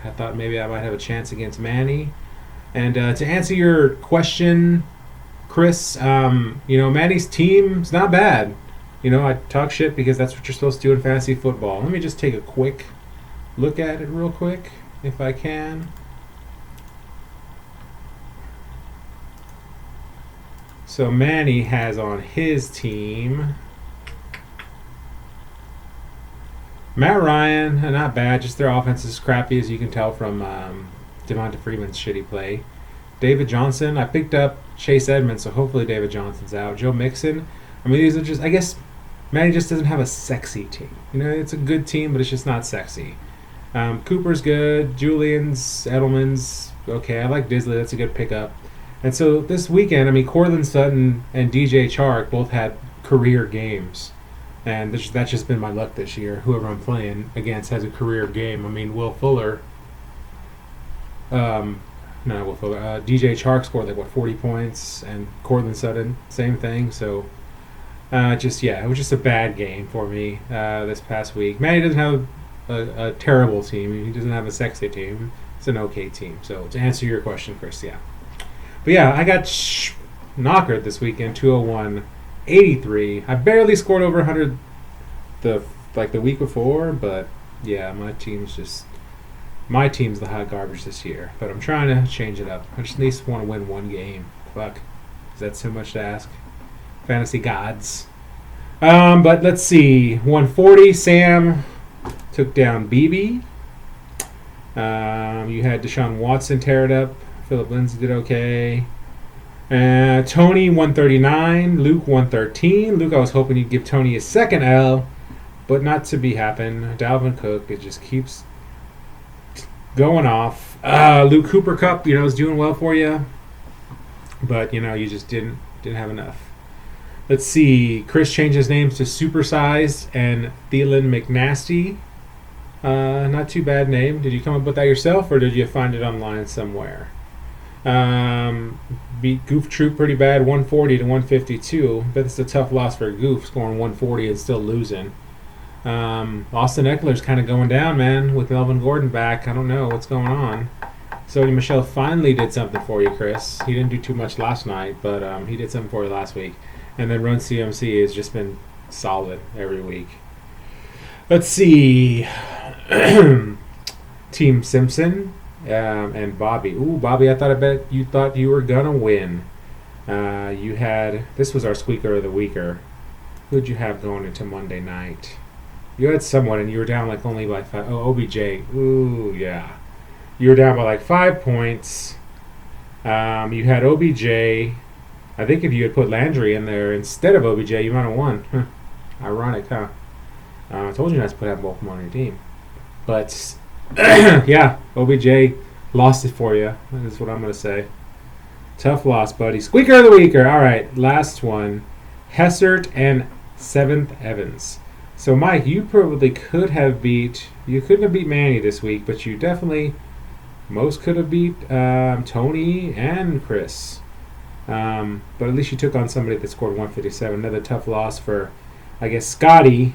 I thought maybe I might have a chance against Manny. And to answer your question, Chris, Manny's team's not bad. I talk shit because that's what you're supposed to do in fantasy football. Let me just take a quick look at it real quick, if I can. So Manny has on his team Matt Ryan, not bad. Just their offense is crappy, as you can tell from Devonta Freeman's shitty play. David Johnson, I picked up Chase Edmonds, so hopefully David Johnson's out. Joe Mixon, these are just, I guess, Manny just doesn't have a sexy team. It's a good team, but it's just not sexy. Cooper's good. Julian's, Edelman's, okay. I like Disley. That's a good pickup. And so this weekend, Cortland Sutton and DJ Chark both had career games. And that's just been my luck this year. Whoever I'm playing against has a career game. Will Fuller, DJ Chark scored 40 points, and Cortland Sutton, same thing. So, it was just a bad game for me this past week. Manny doesn't have a terrible team. He doesn't have a sexy team. It's an okay team. So, to answer your question, Chris, yeah. But yeah, I got knockered this weekend, 201-83. I barely scored over 100 the week before, but yeah, my team's the hot garbage this year. But I'm trying to change it up. I just at least want to win one game. Fuck. Is that so much to ask? Fantasy gods. But let's see. 140, Sam took down BB. You had Deshaun Watson tear it up. Philip Lindsay did okay. Tony 139, Luke 113. Luke, I was hoping you'd give Tony a second L, but not to be happen. Dalvin Cook, it just keeps going off. Luke Cooper Cup, is doing well for you, but you just didn't have enough. Let's see. Chris changed his names to Supersized and Thielen McNasty. Not too bad name. Did you come up with that yourself, or did you find it online somewhere? Beat Goof Troop pretty bad, 140-152. Bet it's a tough loss for Goof, scoring 140 and still losing. Austin Eckler's kind of going down, man, with Melvin Gordon back. I don't know what's going on. Sony Michelle finally did something for you, Chris. He didn't do too much last night, but he did something for you last week. And then Run CMC has just been solid every week. Let's see. Team Simpson. And Bobby. Ooh, Bobby, I bet you thought you were going to win. This was our squeaker of the weeker. Who'd you have going into Monday night? You had someone, and you were down only by 5. Oh, OBJ. Ooh, yeah. You were down by 5 points. You had OBJ. I think if you had put Landry in there instead of OBJ, you might have won. Ironic, huh? I told you not to have both of them on your team. But yeah, OBJ lost it for you. That's what I'm going to say. Tough loss, buddy. Squeaker of the weeker. All right, last one. Hessert and 7th Evans. So, Mike, you probably could have beat... You couldn't have beat Manny this week, but you definitely... Most could have beat Tony and Chris. But at least you took on somebody that scored 157. Another tough loss for, I guess, Scotty.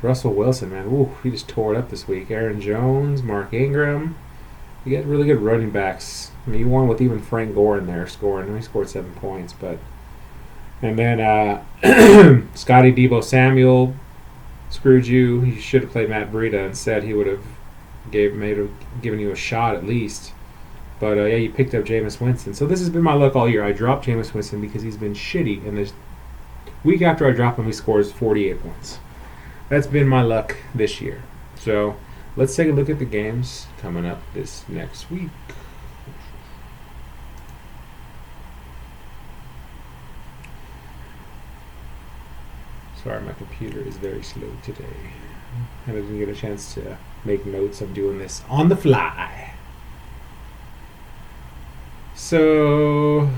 Russell Wilson, man. Ooh, he just tore it up this week. Aaron Jones, Mark Ingram. You get really good running backs. You won with even Frank Gore in there scoring. He scored 7 points, but... And then Scotty Debo Samuel screwed you. He should have played Matt Breida instead. He would have given you a shot at least. But yeah, you picked up Jameis Winston. So this has been my luck all year. I dropped Jameis Winston because he's been shitty. And this week after I drop him, he scores 48 points. That's been my luck this year. So let's take a look at the games coming up this next week. Sorry, my computer is very slow today. I didn't get a chance to make notes. I'm doing this on the fly. So,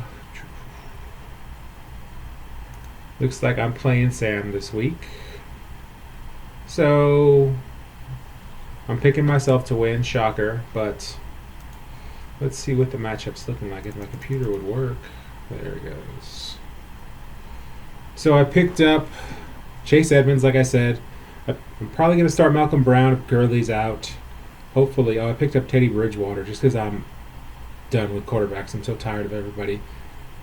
looks like I'm playing Sam this week. So, I'm picking myself to win, shocker, but let's see what the matchup's looking like. If my computer would work. There it goes. So I picked up Chase Edmonds, like I said. I'm probably going to start Malcolm Brown if Gurley's out. hopefully, I picked up Teddy Bridgewater just because I'm done with quarterbacks. I'm so tired of everybody.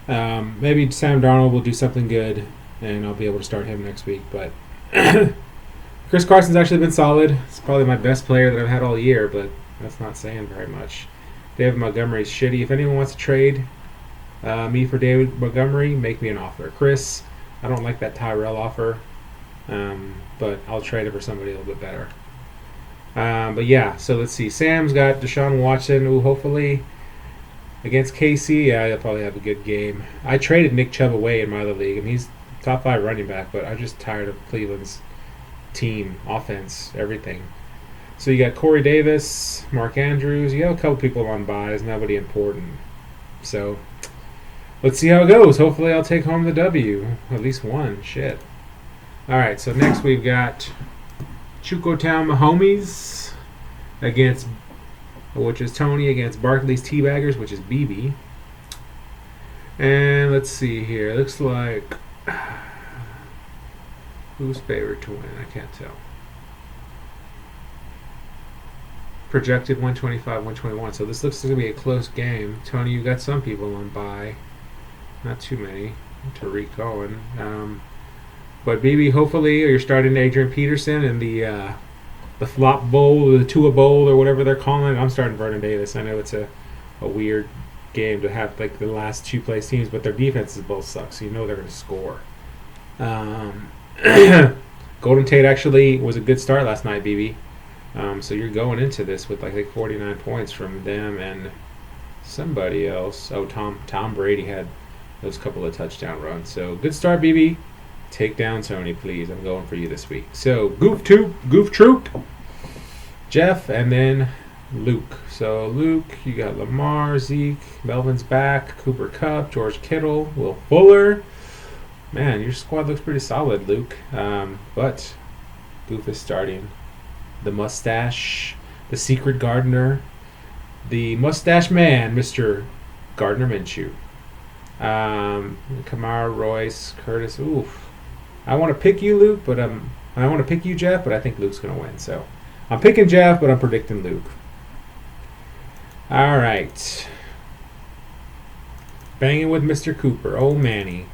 Maybe Sam Darnold will do something good, and I'll be able to start him next week. But Chris Carson's actually been solid. It's probably my best player that I've had all year, but that's not saying very much. David Montgomery's shitty. If anyone wants to trade me for David Montgomery, make me an offer. Chris, I don't like that Tyrell offer, but I'll trade it for somebody a little bit better. But yeah, so let's see. Sam's got Deshaun Watson, who hopefully against KC, yeah, he'll probably have a good game. I traded Nick Chubb away in my other league, and he's top 5 running back, but I'm just tired of Cleveland's team, offense, everything. So you got Corey Davis, Mark Andrews. You have a couple people on buys, nobody important. So let's see how it goes. Hopefully I'll take home the W. At least one. Shit. Alright, so next we've got Chukotown Mahomies against, which is Tony, against Barclays Teabaggers, which is BB. And let's see here. Looks like who's favored to win? I can't tell. Projected 125, 121. So this looks to be a close game. Tony, you got some people on bye. Not too many. Tariq Cohen. But BB, hopefully you're starting Adrian Peterson in the flop bowl or the Tua bowl or whatever they're calling it. I'm starting Vernon Davis. I know it's a weird game to have like the last 2 place teams, but their defenses both suck, so you know they're going to score. Golden Tate actually was a good start last night, BB. So you're going into this with like 49 points from them and somebody else. Oh, Tom Brady had those couple of touchdown runs. So good start, BB. Take down Tony, please. I'm going for you this week. So Goof Troop, Jeff, and then Luke. So Luke, you got Lamar, Zeke, Melvin's back, Cooper Kupp, George Kittle, Will Fuller. Man, your squad looks pretty solid, Luke. But Goof is starting. The mustache, the secret gardener, the mustache man, Mr. Gardner Minshew. Kamara, Royce, Curtis. Oof. I want to pick you, Luke, but I want to pick you, Jeff, but I think Luke's going to win. So I'm picking Jeff, but I'm predicting Luke. All right. Banging with Mr. Cooper. Oh, Manny.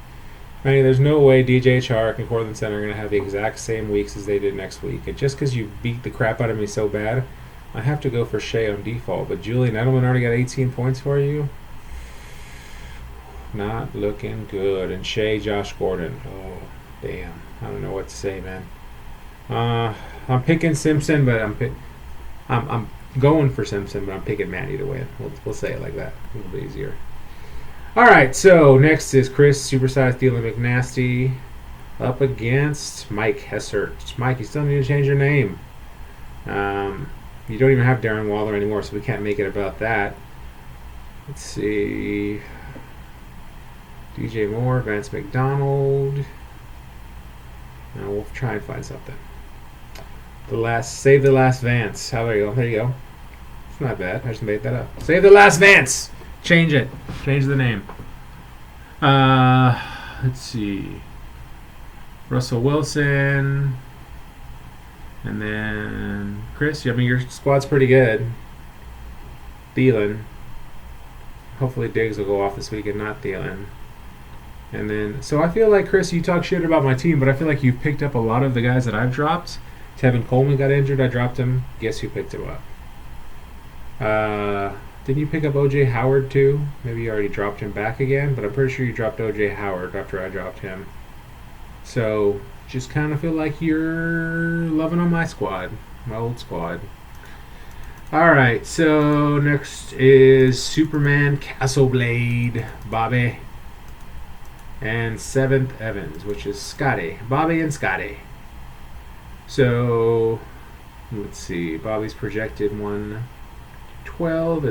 Manny, there's no way DJ Chark and Cortland Center are going to have the exact same weeks as they did next week. And just because you beat the crap out of me so bad, I have to go for Shea on default. But Julian Edelman already got 18 points for you. Not looking good. And Shea, Josh Gordon. Oh, damn. I don't know what to say, man. I'm picking Simpson, but I'm going for Simpson, but I'm picking Manny to win. We'll say it like that. A little bit easier. All right, so next is Chris, Supersized Dylan McNasty, up against Mike Hessert. Mike, you still need to change your name. You don't even have Darren Waller anymore, so we can't make it about that. Let's see. DJ Moore, Vance McDonald. Now we'll try and find something. Save the last Vance. There you go. There you go. It's not bad. I just made that up. Save the last Vance. Change it. Change the name. Let's see. Russell Wilson. And then Chris. I mean, your squad's pretty good. Thielen. Hopefully Diggs will go off this week and not Thielen. And then, so I feel like, Chris, you talk shit about my team, but I feel like you've picked up a lot of the guys that I've dropped. Tevin Coleman got injured. I dropped him. Guess who picked him up? Didn't you pick up O.J. Howard, too? Maybe you already dropped him back again, but I'm pretty sure you dropped O.J. Howard after I dropped him. So, just kind of feel like you're loving on my squad, my old squad. All right, so next is Superman Castleblade, Bobby, and 7th Evans, which is Scotty. Bobby and Scotty. So, let's see. Bobby's projected 112.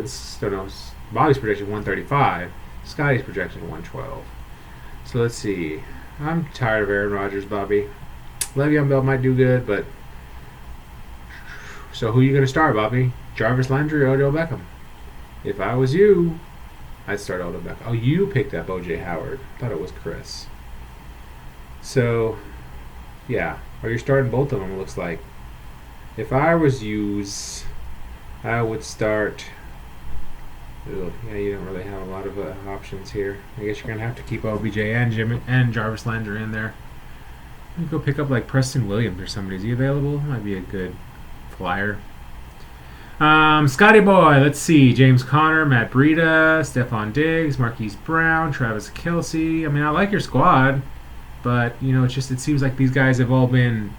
Bobby's projected 135. Scotty's projected 112. So let's see. I'm tired of Aaron Rodgers, Bobby. Le'Veon Bell might do good, but so who are you going to start, Bobby? Jarvis Landry or Odell Beckham? If I was you, I'd start Odell Beckham. Oh, you picked up O.J. Howard. I thought it was Chris. So, yeah. Or you're starting both of them, it looks like. If I was you, I would start. Yeah, you don't really have a lot of options here. I guess you're gonna have to keep OBJ and Jim and Jarvis Landry in there. You go pick up like Preston Williams or somebody. Is he available? Might be a good flyer. Scotty Boy, let's see. James Conner, Matt Breida, Stephon Diggs, Marquise Brown, Travis Kelce. I mean, I like your squad, but it seems like these guys have all been.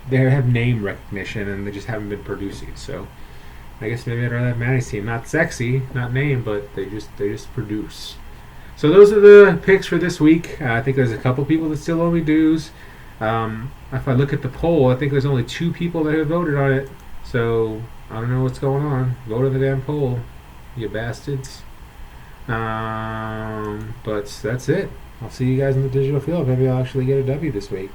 They have name recognition and they just haven't been producing. So I guess maybe I'd rather have Matty's team. Not sexy, not name, but they just produce. So those are the picks for this week. I think there's a couple people that still owe me dues. If I look at the poll, I think there's only 2 people that have voted on it. So I don't know what's going on. Vote on the damn poll, you bastards. But that's it. I'll see you guys in the digital field. Maybe I'll actually get a W this week.